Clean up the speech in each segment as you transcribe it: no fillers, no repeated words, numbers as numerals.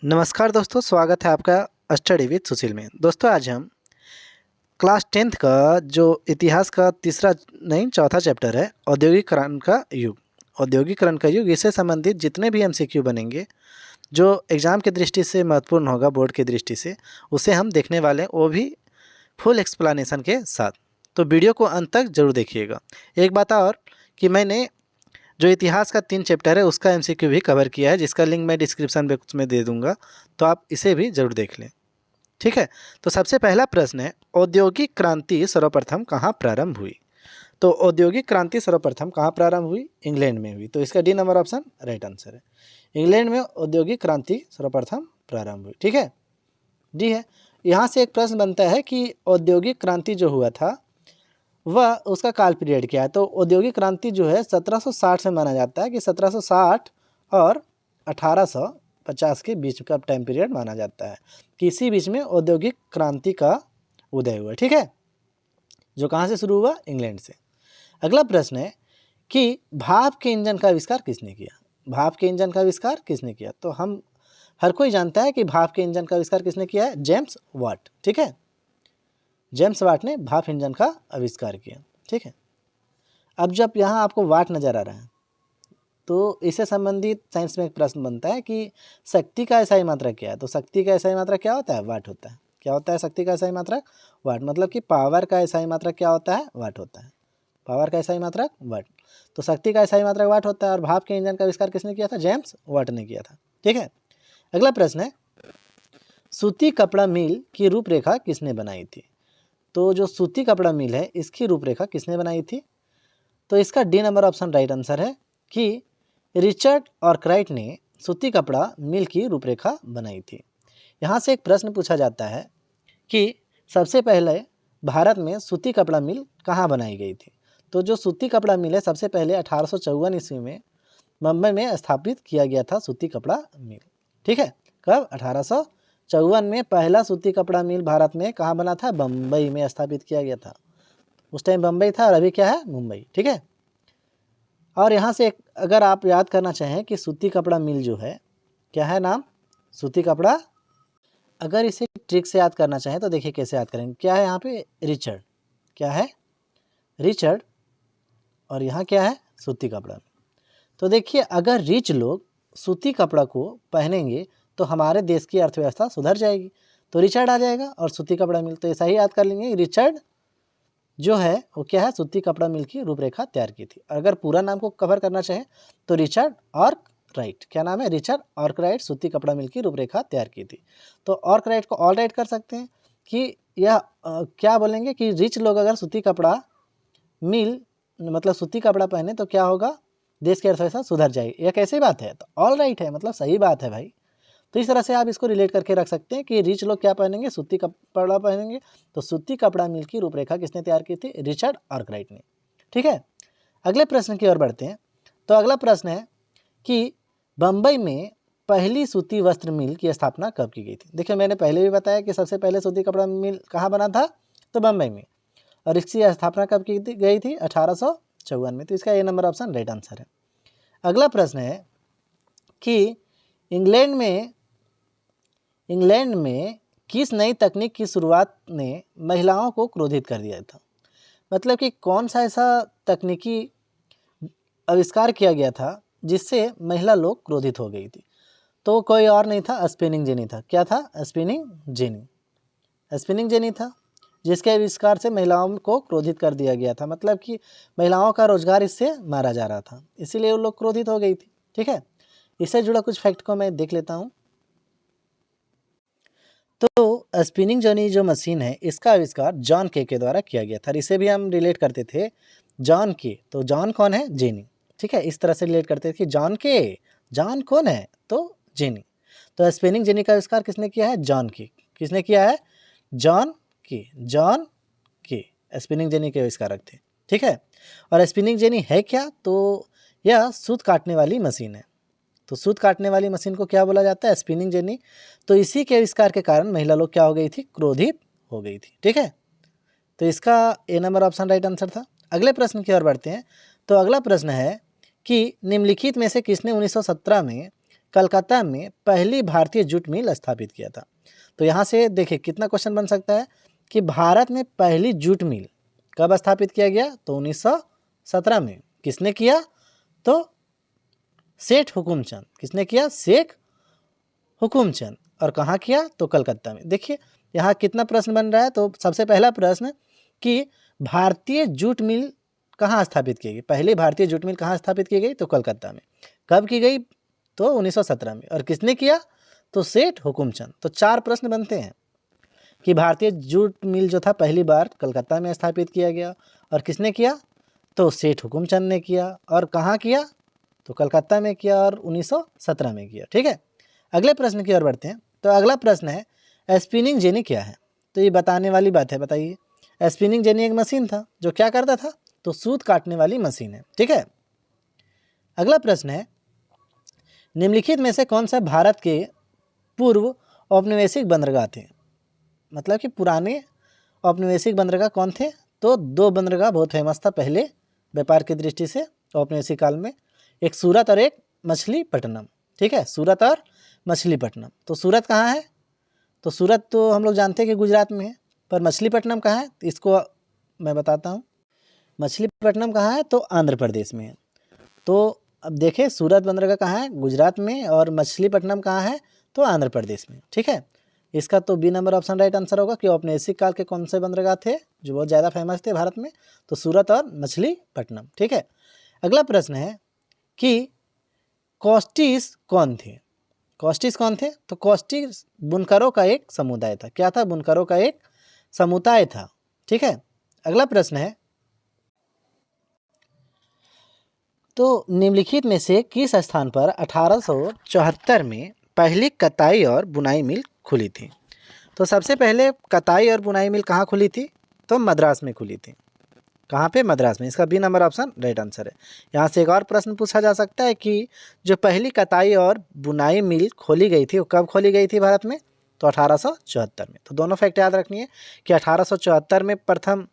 नमस्कार दोस्तों, स्वागत है आपका स्टडी विद सुशील में। दोस्तों आज हम क्लास 10th का जो इतिहास का चौथा चैप्टर है औद्योगिकरण का युग। औद्योगिकरण का युग इससे संबंधित जितने भी एमसीक्यू बनेंगे जो एग्ज़ाम की दृष्टि से महत्वपूर्ण होगा, बोर्ड की दृष्टि से, उसे हम देखने वाले हैं, वो भी फुल एक्सप्लेनेशन के साथ। तो वीडियो को अंत तक जरूर देखिएगा। एक बात और कि मैंने जो इतिहास का 3 चैप्टर है उसका एमसीक्यू भी कवर किया है, जिसका लिंक मैं डिस्क्रिप्शन बॉक्स में दे दूंगा, तो आप इसे भी ज़रूर देख लें। ठीक है, तो सबसे पहला प्रश्न है, औद्योगिक क्रांति सर्वप्रथम कहाँ प्रारंभ हुई? तो औद्योगिक क्रांति सर्वप्रथम कहाँ प्रारंभ हुई? इंग्लैंड में हुई। तो इसका D number option right answer है। इंग्लैंड में औद्योगिक क्रांति सर्वप्रथम प्रारंभ हुई। ठीक है, डी है। यहाँ से एक प्रश्न बनता है कि औद्योगिक क्रांति जो हुआ था वह उसका काल पीरियड क्या है? तो औद्योगिक क्रांति जो है 1760 से माना जाता है कि 1760 और 1850 के बीच का टाइम पीरियड माना जाता है कि इसी बीच में औद्योगिक क्रांति का उदय हुआ। ठीक है, जो कहाँ से शुरू हुआ? इंग्लैंड से। अगला प्रश्न है कि भाप के इंजन का आविष्कार किसने किया? भाप के इंजन का आविष्कार किसने किया? तो हम हर कोई जानता है कि भाप के इंजन का आविष्कार किसने किया है? James Watt. ठीक है, जेम्स वाट ने भाप इंजन का आविष्कार किया। ठीक है, अब जब यहाँ आपको वाट नज़र आ रहा है तो इससे संबंधित साइंस में एक प्रश्न बनता है कि शक्ति का एसआई मात्रक क्या है? तो शक्ति का एसआई मात्रक क्या होता है? वाट होता है। क्या होता है शक्ति का एसआई मात्रक? वाट। मतलब कि पावर का एसआई मात्रक क्या होता है? वाट होता है। पावर का एसआई मात्रक वाट। तो शक्ति का एसआई मात्रक वाट होता है। और भाप के इंजन का आविष्कार किसने किया था? जेम्स वाट ने किया था। ठीक है, अगला प्रश्न है, सूती कपड़ा मिल की रूपरेखा किसने बनाई थी? तो जो सूती कपड़ा मिल है इसकी रूपरेखा किसने बनाई थी? तो इसका D number option right answer है कि रिचर्ड आर्कराइट ने सूती कपड़ा मिल की रूपरेखा बनाई थी। यहाँ से एक प्रश्न पूछा जाता है कि सबसे पहले भारत में सूती कपड़ा मिल कहाँ बनाई गई थी? तो जो सूती कपड़ा मिल है सबसे पहले 1854 ईस्वी में मुंबई में स्थापित किया गया था सूती कपड़ा मिल। ठीक है, कब? 1854 में पहला सूती कपड़ा मिल भारत में कहाँ बना था? बम्बई में स्थापित किया गया था। उस टाइम बम्बई था और अभी क्या है? मुंबई। ठीक है, और यहाँ से एक अगर आप याद करना चाहें कि सूती कपड़ा मिल जो है क्या है नाम? सूती कपड़ा। अगर इसे ट्रिक से याद करना चाहें तो देखिए कैसे याद करेंगे। क्या है यहाँ पे? रिचर्ड। क्या है? रिचर्ड। और यहाँ क्या है? सूती कपड़ा। तो देखिए अगर रिच लोग सूती कपड़ा को पहनेंगे तो हमारे देश की अर्थव्यवस्था सुधर जाएगी। तो रिचर्ड आ जाएगा और सूती कपड़ा मिल, तो ऐसा ही याद कर लेंगे। रिचर्ड जो है वो क्या है? सूती कपड़ा मिल की रूपरेखा तैयार की थी। अगर पूरा नाम को कवर करना चाहें तो रिचर्ड आर्कराइट। क्या नाम है? रिचर्ड आर्कराइट सूती कपड़ा मिल की रूपरेखा तैयार की थी। तो आर्कराइट को ऑल राइट कर सकते हैं कि यह क्या बोलेंगे कि रिच लोग अगर सूती कपड़ा मिल मतलब सूती कपड़ा पहने तो क्या होगा? देश की अर्थव्यवस्था सुधर जाएगी। यह कैसी बात है? तो ऑल राइट है, मतलब सही बात है भाई। तो इस तरह से आप इसको रिलेट करके रख सकते हैं कि रिच लोग क्या पहनेंगे? सूती कपड़ा पहनेंगे। तो सूती कपड़ा मिल की रूपरेखा किसने तैयार की थी? रिचर्ड आर्कराइट ने। ठीक है, अगले प्रश्न की ओर बढ़ते हैं। तो अगला प्रश्न है कि बम्बई में पहली सूती वस्त्र मिल की स्थापना कब की गई थी? देखिए मैंने पहले भी बताया कि सबसे पहले सूती कपड़ा मिल कहाँ बना था? तो बम्बई में। और इसकी स्थापना कब की गई थी? 1854 में। तो इसका ए नंबर ऑप्शन राइट आंसर है। अगला प्रश्न है कि इंग्लैंड में किस नई तकनीक की शुरुआत ने महिलाओं को क्रोधित कर दिया था? मतलब कि कौन सा ऐसा तकनीकी आविष्कार किया गया था जिससे महिला लोग क्रोधित हो गई थी? तो कोई और नहीं था, स्पिनिंग जेनी था। क्या था? Spinning jenny. स्पिनिंग जेनी था जिसके आविष्कार से महिलाओं को क्रोधित कर दिया गया था। मतलब कि महिलाओं का रोजगार इससे मारा जा रहा था, इसीलिए वो लोग क्रोधित हो गई थी। ठीक है, इससे जुड़ा कुछ फैक्ट को मैं देख लेता हूँ। तो स्पिनिंग जेनी जो मशीन है इसका आविष्कार जॉन के द्वारा किया गया था। इसे भी हम रिलेट करते थे जॉन के। तो जॉन कौन है? जेनी। ठीक है, इस तरह से रिलेट करते थे कि जॉन कौन है? तो जेनी। तो स्पिनिंग जेनी का आविष्कार किसने किया है? जॉन के। किसने किया है? जॉन के स्पिनिंग जेनी के आविष्कारक थे। ठीक है, और स्पिनिंग जेनी है क्या? तो यह सूत काटने वाली मशीन है। तो सूत काटने वाली मशीन को क्या बोला जाता है? Spinning jenny. तो इसी के आविष्कार के कारण महिला लोग क्या हो गई थी? क्रोधित हो गई थी। ठीक है, तो इसका ए नंबर ऑप्शन राइट आंसर था। अगले प्रश्न की ओर बढ़ते हैं। तो अगला प्रश्न है कि निम्नलिखित में से किसने 1917 में कलकत्ता में पहली भारतीय जूट मिल स्थापित किया था। तो यहाँ से देखिए कितना क्वेश्चन बन सकता है कि भारत में पहली जूट मिल कब स्थापित किया गया, तो 1917 में। किसने किया, तो सेठ हुकुमचंद। किसने किया, शेख हुकुमचंद। और कहाँ किया, तो कलकत्ता में। देखिए यहाँ कितना प्रश्न बन रहा है। तो सबसे पहला प्रश्न कि भारतीय जूट मिल कहाँ स्थापित की गई, पहली भारतीय जूट मिल कहाँ स्थापित की गई, तो कलकत्ता में। कब की गई, तो 1917 में। और किसने किया, तो सेठ हुकुमचंद। तो 4 प्रश्न बनते हैं कि भारतीय जूट मिल जो था पहली बार कलकत्ता में स्थापित किया गया, और किसने किया, तो सेठ हुकुमचंद ने किया। और कहाँ किया, तो कलकत्ता में किया, और 1917 में किया। ठीक है, अगले प्रश्न की ओर बढ़ते हैं। तो अगला प्रश्न है स्पिनिंग जेनी क्या है। तो ये बताने वाली बात है, बताइए। स्पिनिंग जेनी एक मशीन था जो क्या करता था, तो सूत काटने वाली मशीन है। ठीक है, अगला प्रश्न है निम्नलिखित में से कौन सा भारत के पूर्व औपनिवेशिक बंदरगाह थे। मतलब कि पुराने औपनिवेशिक बंदरगाह कौन थे, तो 2 बंदरगाह बहुत फेमस था पहले व्यापार की दृष्टि से औपनिवेशिक काल में, एक सूरत और एक मछलीपट्टनम। ठीक है, सूरत और मछलीपट्टनम। तो सूरत कहाँ है, तो सूरत तो हम लोग जानते हैं कि गुजरात में है, पर मछलीपट्टनम कहाँ है, इसको मैं बताता हूँ। मछलीपट्टनम कहाँ है, तो आंध्र प्रदेश में है। तो अब देखें सूरत बंदरगाह कहाँ है, गुजरात में, और मछलीपट्टनम कहाँ है, तो आंध्र प्रदेश में। ठीक है, इसका तो B number option right answer होगा कि औपनिवेशिक काल के कौन से बंदरगाह थे जो बहुत ज़्यादा फेमस थे भारत में, तो सूरत और मछलीपट्टनम। ठीक है, अगला प्रश्न है कि कॉस्टिस कौन थे। कॉस्टिस कौन थे, तो कॉस्टिस बुनकरों का एक समुदाय था। क्या था, बुनकरों का एक समुदाय था। ठीक है, अगला प्रश्न है तो निम्नलिखित में से किस स्थान पर 1874 में पहली कताई और बुनाई मिल खुली थी। तो सबसे पहले कताई और बुनाई मिल कहाँ खुली थी, तो मद्रास में खुली थी। कहाँ पे, मद्रास में। इसका B number option right answer है। यहाँ से एक और प्रश्न पूछा जा सकता है कि जो पहली कताई और बुनाई मिल खोली गई थी वो कब खोली गई थी भारत में, तो 1874 में। तो दोनों फैक्ट याद रखनी है कि 1874 में प्रथम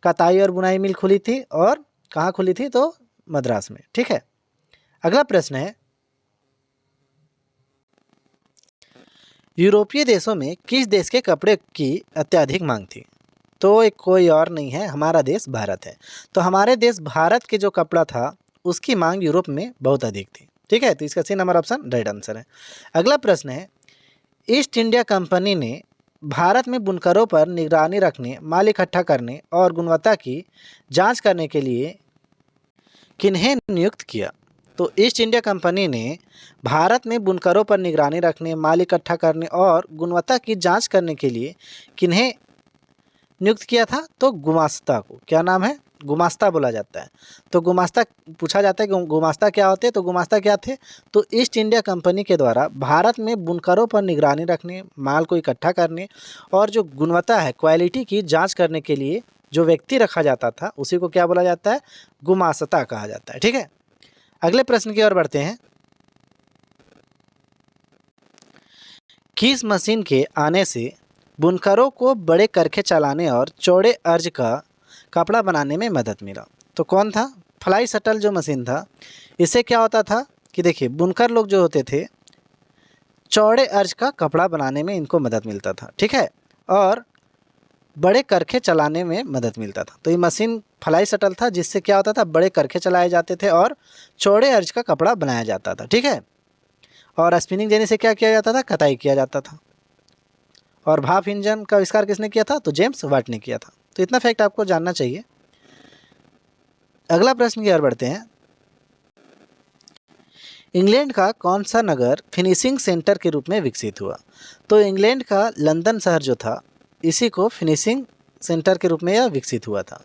कताई और बुनाई मिल खुली थी, और कहाँ खुली थी, तो मद्रास में। ठीक है, अगला प्रश्न है यूरोपीय देशों में किस देश के कपड़े की अत्यधिक मांग थी। तो एक कोई और नहीं है, हमारा देश भारत है। तो हमारे देश भारत के जो कपड़ा था उसकी मांग यूरोप में बहुत अधिक थी। ठीक है, तो इसका C number option right answer है। अगला प्रश्न है ईस्ट इंडिया कंपनी ने भारत में बुनकरों पर निगरानी रखने, माल इकट्ठा करने और गुणवत्ता की जांच करने के लिए किन्हें नियुक्त किया। तो ईस्ट इंडिया कंपनी ने भारत में बुनकरों पर निगरानी रखने, माल इकट्ठा करने और गुणवत्ता की जांच करने के लिए किन्हें नियुक्त किया था, तो गुमास्ता को। क्या नाम है, गुमास्ता बोला जाता है। तो गुमास्ता पूछा जाता है कि गुमास्ता क्या होते हैं, तो गुमास्ता क्या थे, तो ईस्ट इंडिया कंपनी के द्वारा भारत में बुनकरों पर निगरानी रखने, माल को इकट्ठा करने और जो गुणवत्ता है, क्वालिटी की जांच करने के लिए जो व्यक्ति रखा जाता था उसी को क्या बोला जाता है, गुमास्ता कहा जाता है। ठीक है, अगले प्रश्न की ओर बढ़ते हैं। किस मशीन के आने से बुनकरों को बड़े करखे चलाने और चौड़े अर्ज का कपड़ा बनाने में मदद मिला। तो कौन था, फ्लाई शटल जो मशीन था, इससे क्या होता था कि देखिए बुनकर लोग जो होते थे चौड़े अर्ज का कपड़ा बनाने में इनको मदद मिलता था। ठीक है, और बड़े करखे चलाने में मदद मिलता था। तो ये मशीन फ्लाई शटल था जिससे क्या होता था, बड़े करखे चलाए जाते थे और चौड़े अर्ज का कपड़ा बनाया जाता था। ठीक है, और स्पिनिंग जेनी से क्या किया जाता था, कताई किया जाता था। और भाप इंजन का आविष्कार किसने किया था, तो जेम्स वाट ने किया था। तो इतना फैक्ट आपको जानना चाहिए। अगला प्रश्न की ओर बढ़ते हैं। इंग्लैंड का कौन सा नगर फिनिशिंग सेंटर के रूप में विकसित हुआ। तो इंग्लैंड का लंदन शहर जो था इसी को फिनिशिंग सेंटर के रूप में यह विकसित हुआ था।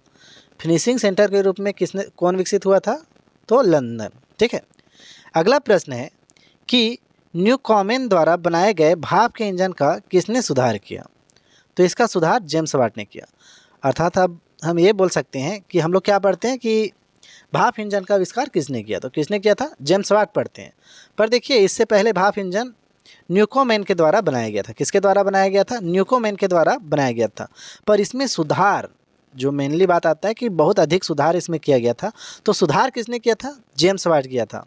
फिनिशिंग सेंटर के रूप में कौन विकसित हुआ था, तो लंदन। ठीक है, अगला प्रश्न है कि न्यूकॉमेन द्वारा बनाए गए भाप के इंजन का किसने सुधार किया। तो इसका सुधार जेम्स वाट ने किया। अर्थात अब हम ये बोल सकते हैं कि हम लोग क्या पढ़ते हैं कि भाप इंजन का आविष्कार किसने किया, तो किसने किया था, जेम्स वाट पढ़ते हैं। पर देखिए इससे पहले भाप इंजन न्यूकोमेन के द्वारा बनाया गया था। किसके द्वारा बनाया गया था, न्यूकोमेन के द्वारा बनाया गया था। पर इसमें सुधार जो मेनली बात आता है कि बहुत अधिक सुधार इसमें किया गया था। तो सुधार किसने किया था, जेम्स वाट किया था,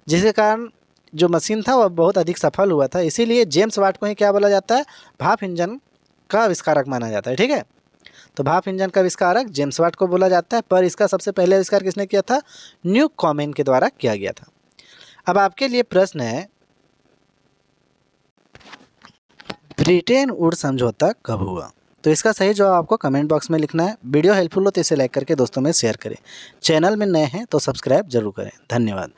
जिसके कारण जो मशीन था वह बहुत अधिक सफल हुआ था, इसीलिए जेम्स वाट को ही क्या बोला जाता है, भाप इंजन का आविष्कारक माना जाता है। ठीक है, तो भाप इंजन का आविष्कारक जेम्स वाट को बोला जाता है, पर इसका सबसे पहले आविष्कार किसने किया था, न्यू कॉमेन के द्वारा किया गया था। अब आपके लिए प्रश्न है, ब्रिटेन वुड्स समझौता कब हुआ? तो इसका सही जवाब आपको कमेंट बॉक्स में लिखना है। वीडियो हेल्पफुल हो तो इसे लाइक करके दोस्तों में शेयर करें। चैनल में नए हैं तो सब्सक्राइब जरूर करें। धन्यवाद।